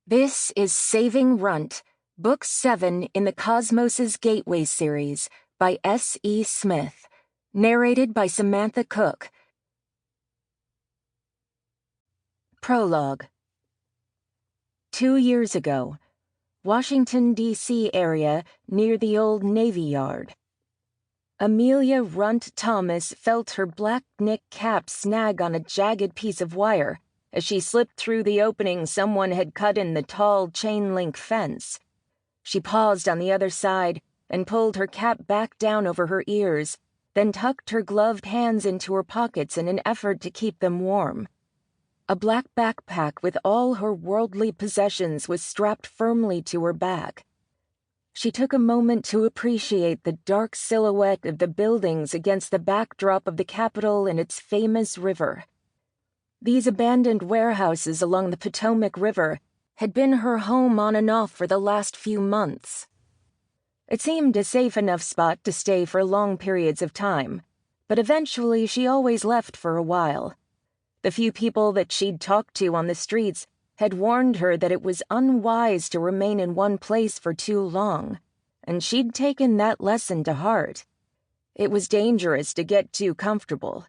This is Saving Runt, Book 7 in the Cosmos's Gateway series by S.E. Smith, narrated by Samantha Cook. Prologue. 2 years ago, Washington, D.C. area near the old Navy Yard. Amelia Runt Thomas felt her black knit cap snag on a jagged piece of wire as she slipped through the opening someone had cut in the tall chain-link fence. She paused on the other side and pulled her cap back down over her ears, then tucked her gloved hands into her pockets in an effort to keep them warm. A black backpack with all her worldly possessions was strapped firmly to her back. She took a moment to appreciate the dark silhouette of the buildings against the backdrop of the Capitol and its famous river. These abandoned warehouses along the Potomac River had been her home on and off for the last few months. It seemed a safe enough spot to stay for long periods of time, but eventually she always left for a while. The few people that she'd talked to on the streets had warned her that it was unwise to remain in one place for too long, and she'd taken that lesson to heart. It was dangerous to get too comfortable.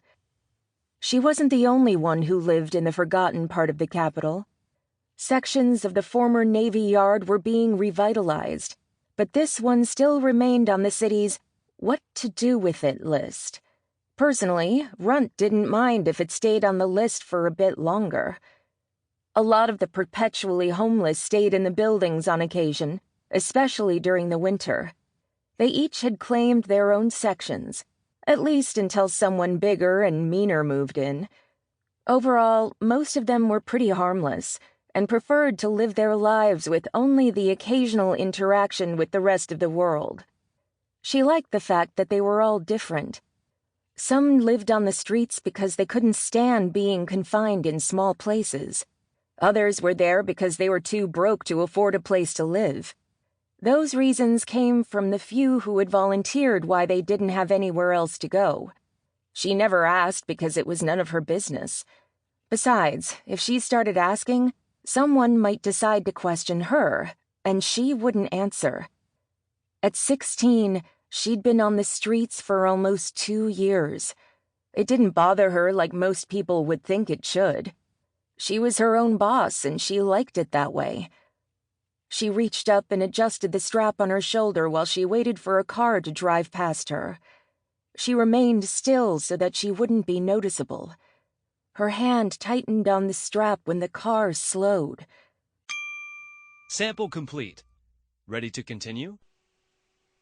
She wasn't the only one who lived in the forgotten part of the Capitol. Sections of the former Navy Yard were being revitalized, but this one still remained on the city's what to do with it list. Personally, Runt didn't mind if it stayed on the list for a bit longer. A lot of the perpetually homeless stayed in the buildings on occasion, especially during the winter. They each had claimed their own sections, at least until someone bigger and meaner moved in. Overall, most of them were pretty harmless and preferred to live their lives with only the occasional interaction with the rest of the world. She liked the fact that they were all different. Some lived on the streets because they couldn't stand being confined in small places. Others were there because they were too broke to afford a place to live. Those reasons came from the few who had volunteered why they didn't have anywhere else to go. She never asked because it was none of her business. Besides, if she started asking, someone might decide to question her, and she wouldn't answer. At 16, she'd been on the streets for almost 2 years. It didn't bother her like most people would think it should. She was her own boss, and she liked it that way. She reached up and adjusted the strap on her shoulder while she waited for a car to drive past her. She remained still so that she wouldn't be noticeable. Her hand tightened on the strap when the car slowed. Sample complete. Ready to continue?